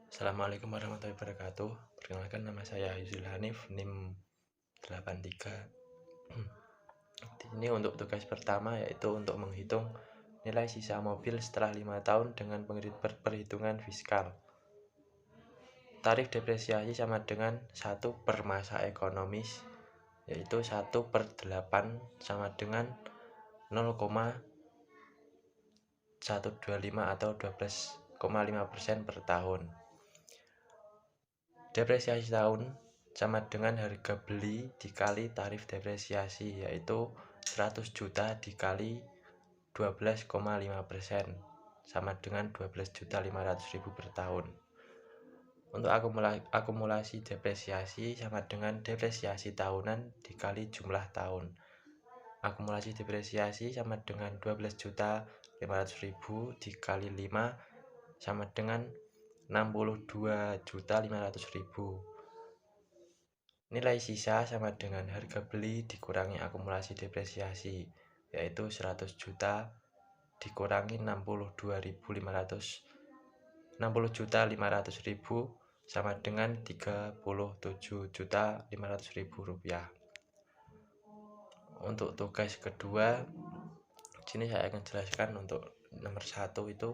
Assalamualaikum warahmatullahi wabarakatuh. Perkenalkan, nama saya Yusril Hanif, NIM 83. Ini untuk tugas pertama, yaitu untuk menghitung nilai sisa mobil setelah 5 tahun dengan perhitungan fiskal. Tarif depresiasi sama dengan 1 per masa ekonomis, yaitu 1/8 sama dengan 0,125 atau 12,5% per tahun. Depresiasi tahun sama dengan harga beli dikali tarif depresiasi, yaitu 100 juta dikali 12,5% sama dengan 12.500.000 per tahun. Untuk akumulasi depresiasi sama dengan depresiasi tahunan dikali jumlah tahun. Akumulasi depresiasi sama dengan 12.500.000 dikali 5 sama dengan 62.500.000. Nilai sisa sama dengan harga beli dikurangi akumulasi depresiasi, yaitu 100 juta dikurangi 60.500.000 sama dengan 37.500.000 rupiah. Untuk tugas kedua, sini saya akan jelaskan. Untuk nomor 1 itu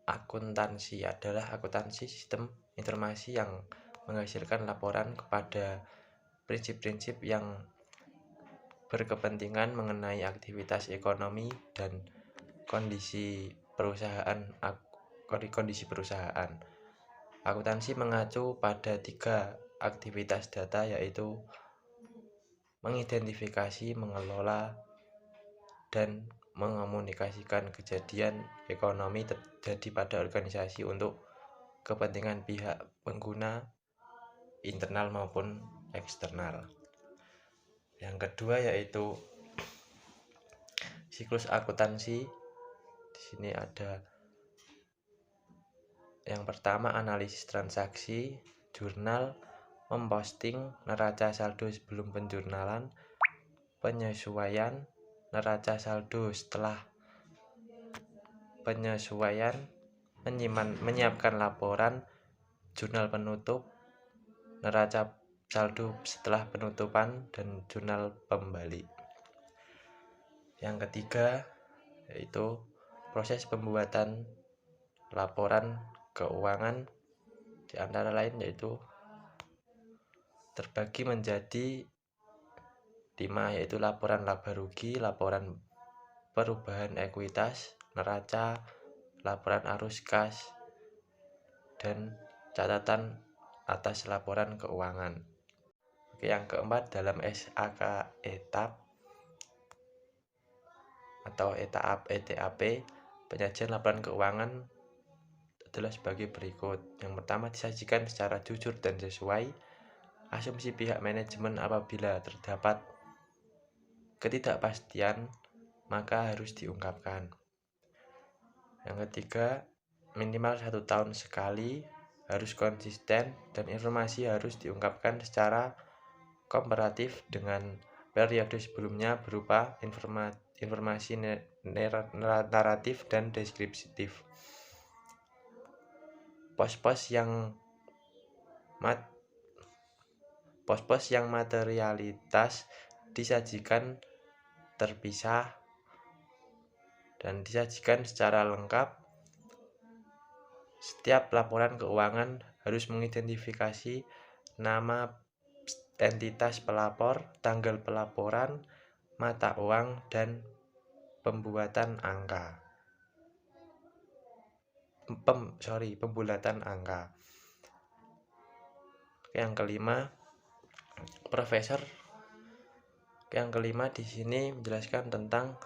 akuntansi adalah akuntansi sistem informasi yang menghasilkan laporan kepada prinsip-prinsip yang berkepentingan mengenai aktivitas ekonomi dan kondisi perusahaan. Akuntansi mengacu pada 3 aktivitas data, yaitu mengidentifikasi, mengelola, dan mengomunikasikan kejadian ekonomi terjadi pada organisasi untuk kepentingan pihak pengguna internal maupun eksternal. Yang kedua yaitu siklus akuntansi. Di sini ada yang pertama, analisis transaksi, jurnal, memposting, neraca saldo sebelum penjurnalan, penyesuaian, neraca saldo setelah penyesuaian, menyiapkan laporan, jurnal penutup, neraca saldo setelah penutupan, dan jurnal pembalik. Yang ketiga yaitu proses pembuatan laporan keuangan, di antara lain yaitu terbagi menjadi 5, yaitu laporan laba rugi, laporan perubahan ekuitas, neraca, laporan arus kas, dan catatan atas laporan keuangan. Yang keempat, dalam SAK etap atau ETAP, penyajian laporan keuangan adalah sebagai berikut. Yang pertama, disajikan secara jujur dan sesuai asumsi pihak manajemen. Apabila terdapat ketidakpastian, maka harus diungkapkan. Yang ketiga, minimal 1 tahun sekali, harus konsisten, dan informasi harus diungkapkan secara komparatif dengan periode sebelumnya berupa informasi naratif dan deskriptif. Pos-pos yang materialitas disajikan terpisah dan disajikan secara lengkap. Setiap laporan keuangan harus mengidentifikasi nama entitas pelapor, tanggal pelaporan, mata uang, dan pembulatan angka. Yang kelima di sini menjelaskan tentang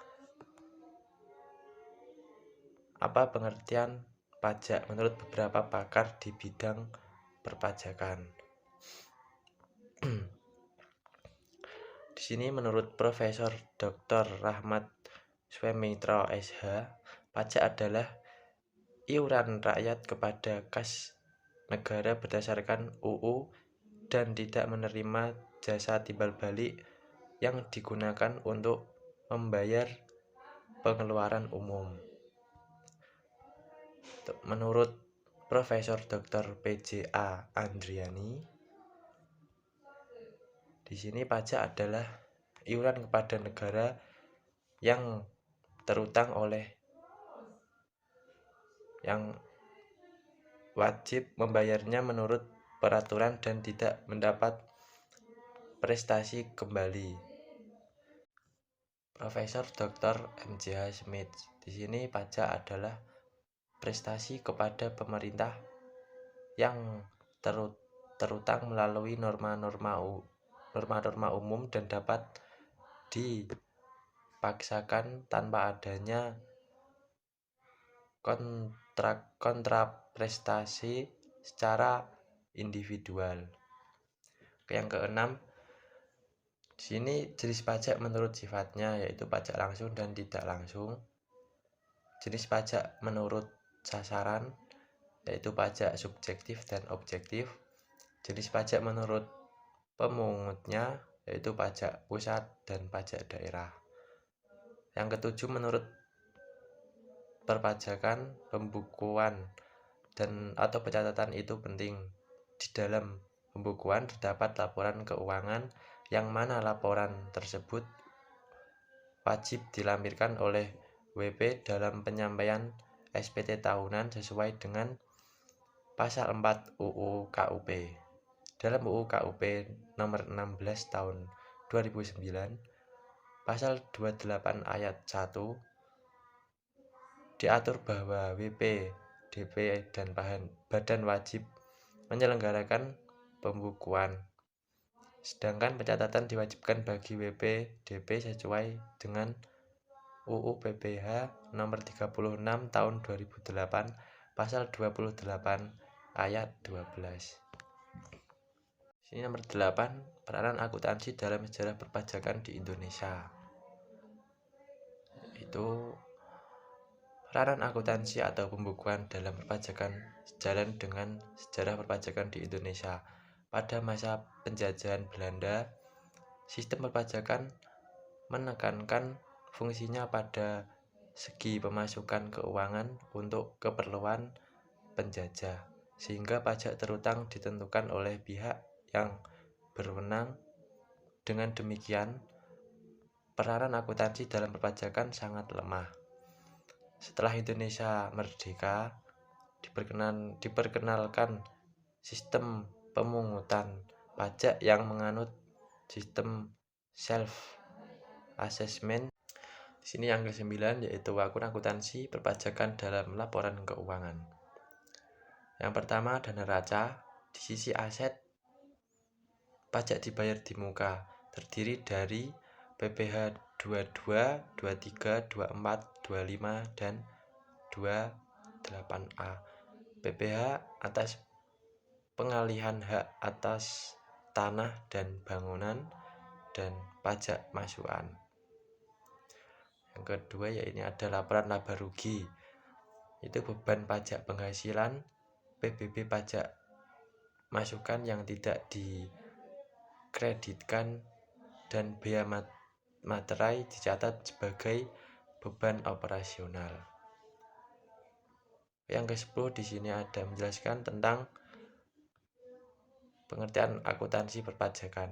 apa pengertian pajak menurut beberapa pakar di bidang perpajakan. Di sini menurut Profesor Dr. Rahmat Swemitra SH, pajak adalah iuran rakyat kepada kas negara berdasarkan UU dan tidak menerima jasa timbal balik yang digunakan untuk membayar pengeluaran umum. Menurut Profesor Dr. P.J.A. Andriani. Di sini pajak adalah iuran kepada negara yang terutang oleh yang wajib membayarnya menurut peraturan dan tidak mendapat prestasi kembali. Profesor Dr. M.J.H. Smith. Di sini pajak adalah prestasi kepada pemerintah yang terutang melalui norma-norma umum dan dapat dipaksakan tanpa adanya kontraprestasi secara individual. Yang keenam, di sini jenis pajak menurut sifatnya, yaitu pajak langsung dan tidak langsung. Jenis pajak menurut sasaran, yaitu pajak subjektif dan objektif. Jenis pajak menurut pemungutnya, yaitu pajak pusat dan pajak daerah. Yang ketujuh, menurut perpajakan, pembukuan dan atau pencatatan itu penting. Di dalam pembukuan terdapat laporan keuangan yang mana laporan tersebut wajib dilampirkan oleh WP dalam penyampaian SPT tahunan sesuai dengan pasal 4 UU KUP. Dalam UU KUP nomor 16 tahun 2009, pasal 28 ayat 1 diatur bahwa WP, DP, dan badan wajib menyelenggarakan pembukuan. Sedangkan pencatatan diwajibkan bagi WP, DP sesuai dengan UU PPH nomor 36 tahun 2008 pasal 28 ayat 12. Sini nomor 8, peranan akuntansi dalam sejarah perpajakan di Indonesia. Itu peranan akuntansi atau pembukuan dalam perpajakan sejalan dengan sejarah perpajakan di Indonesia. Pada masa penjajahan Belanda, sistem perpajakan menekankan fungsinya pada segi pemasukan keuangan untuk keperluan penjajah, sehingga pajak terutang ditentukan oleh pihak yang berwenang. Dengan demikian, peranan akuntansi dalam perpajakan sangat lemah. Setelah Indonesia merdeka, diperkenalkan sistem pemungutan pajak yang menganut sistem self assessment. Di sini yang ke-9 yaitu akun akuntansi perpajakan dalam laporan keuangan. Yang pertama, dana raca. Di sisi aset, pajak dibayar di muka, terdiri dari PPh 22, 23, 24, 25 dan 28A. PPh atas pengalihan hak atas tanah dan bangunan dan pajak masukan. Yang kedua yaitu ada laporan laba rugi. Itu beban pajak penghasilan, PBB pajak masukan yang tidak dikreditkan, dan bea materai dicatat sebagai beban operasional. Yang ke-10 di sini ada menjelaskan tentang pengertian akuntansi perpajakan.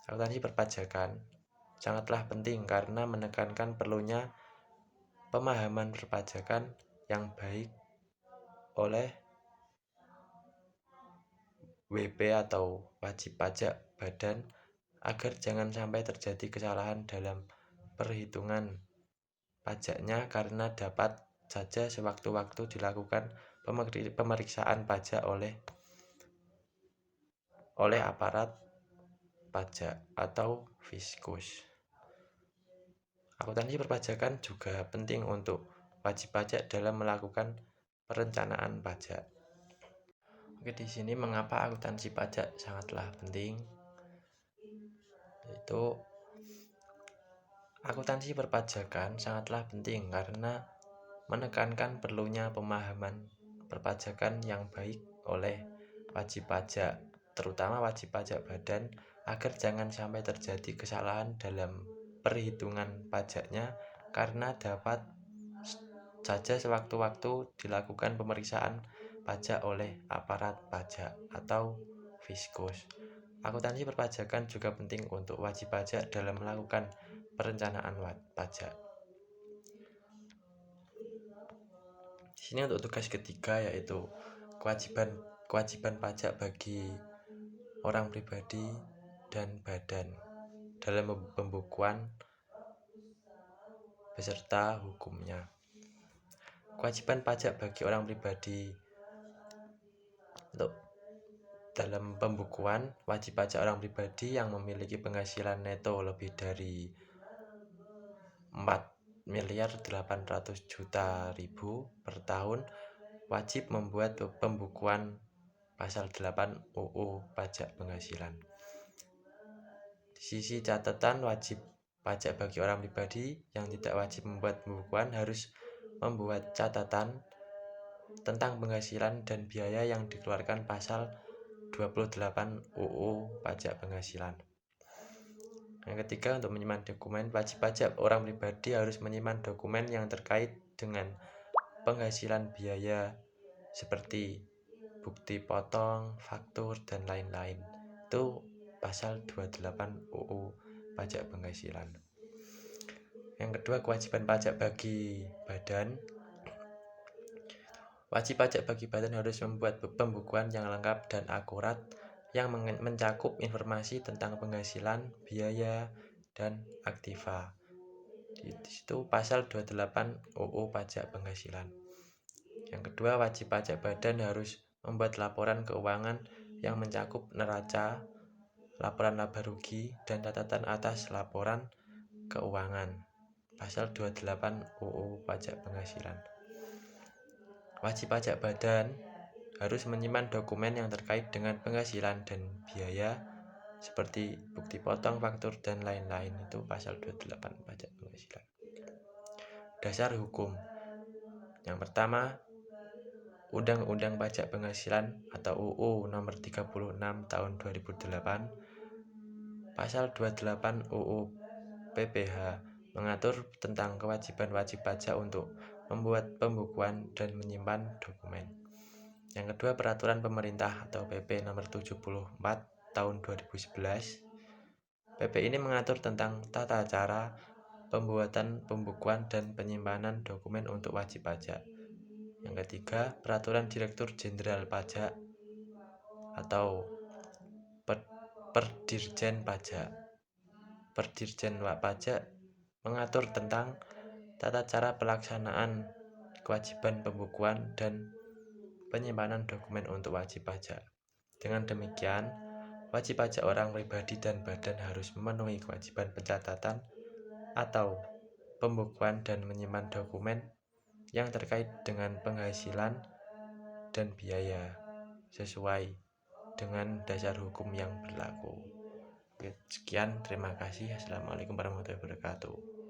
Akuntansi perpajakan sangatlah penting karena menekankan perlunya pemahaman perpajakan yang baik oleh WP atau wajib pajak badan agar jangan sampai terjadi kesalahan dalam perhitungan pajaknya, karena dapat saja sewaktu-waktu dilakukan pemeriksaan pajak oleh aparat pajak atau fiskus. Akuntansi perpajakan juga penting untuk wajib pajak dalam melakukan perencanaan pajak. Oke, di sini mengapa akuntansi pajak sangatlah penting? Yaitu akuntansi perpajakan sangatlah penting karena menekankan perlunya pemahaman perpajakan yang baik oleh wajib pajak, terutama wajib pajak badan, agar jangan sampai terjadi kesalahan dalam perhitungan pajaknya, karena dapat saja sewaktu-waktu dilakukan pemeriksaan pajak oleh aparat pajak atau fiskus. Akuntansi perpajakan juga penting untuk wajib pajak dalam melakukan perencanaan pajak. Di sini untuk tugas ketiga yaitu kewajiban pajak bagi orang pribadi dan badan dalam pembukuan beserta hukumnya. Kewajiban pajak bagi orang pribadi untuk dalam pembukuan, wajib pajak orang pribadi yang memiliki penghasilan neto lebih dari 4.800.000.000 per tahun wajib membuat pembukuan pasal 8 UU Pajak Penghasilan. Di sisi catatan, wajib pajak bagi orang pribadi yang tidak wajib membuat pembukuan harus membuat catatan tentang penghasilan dan biaya yang dikeluarkan pasal 28 UU Pajak Penghasilan. Yang ketiga, untuk menyimpan dokumen, wajib pajak orang pribadi harus menyimpan dokumen yang terkait dengan penghasilan biaya seperti bukti potong, faktur, dan lain-lain. Itu pasal 28 UU Pajak Penghasilan. Yang kedua, kewajiban pajak bagi badan. Wajib pajak bagi badan harus membuat pembukuan yang lengkap dan akurat yang mencakup informasi tentang penghasilan, biaya, dan aktiva. Di situ pasal 28 UU Pajak Penghasilan. Yang kedua, wajib pajak badan harus membuat laporan keuangan yang mencakup neraca, laporan laba rugi, dan catatan atas laporan keuangan. Pasal 28 UU Pajak Penghasilan. Wajib pajak badan harus menyimpan dokumen yang terkait dengan penghasilan dan biaya seperti bukti potong, faktur, dan lain-lain. Itu pasal 28 Pajak Penghasilan. Dasar hukum. Yang pertama, Undang-Undang Pajak Penghasilan atau UU Nomor 36 Tahun 2008. Pasal 28 UU PPH mengatur tentang kewajiban wajib pajak untuk membuat pembukuan dan menyimpan dokumen. Yang kedua, Peraturan Pemerintah atau PP Nomor 74 Tahun 2011. PP ini mengatur tentang tata cara pembuatan, pembukuan, dan penyimpanan dokumen untuk wajib pajak. Yang ketiga, Peraturan Direktur Jenderal Pajak atau Perdirjen Pajak. Perdirjen Pajak mengatur tentang tata cara pelaksanaan kewajiban pembukuan dan penyimpanan dokumen untuk wajib pajak. Dengan demikian, wajib pajak orang pribadi dan badan harus memenuhi kewajiban pencatatan atau pembukuan dan menyimpan dokumen yang terkait dengan penghasilan dan biaya sesuai dengan dasar hukum yang berlaku. Sekian, terima kasih. Assalamualaikum warahmatullahi wabarakatuh.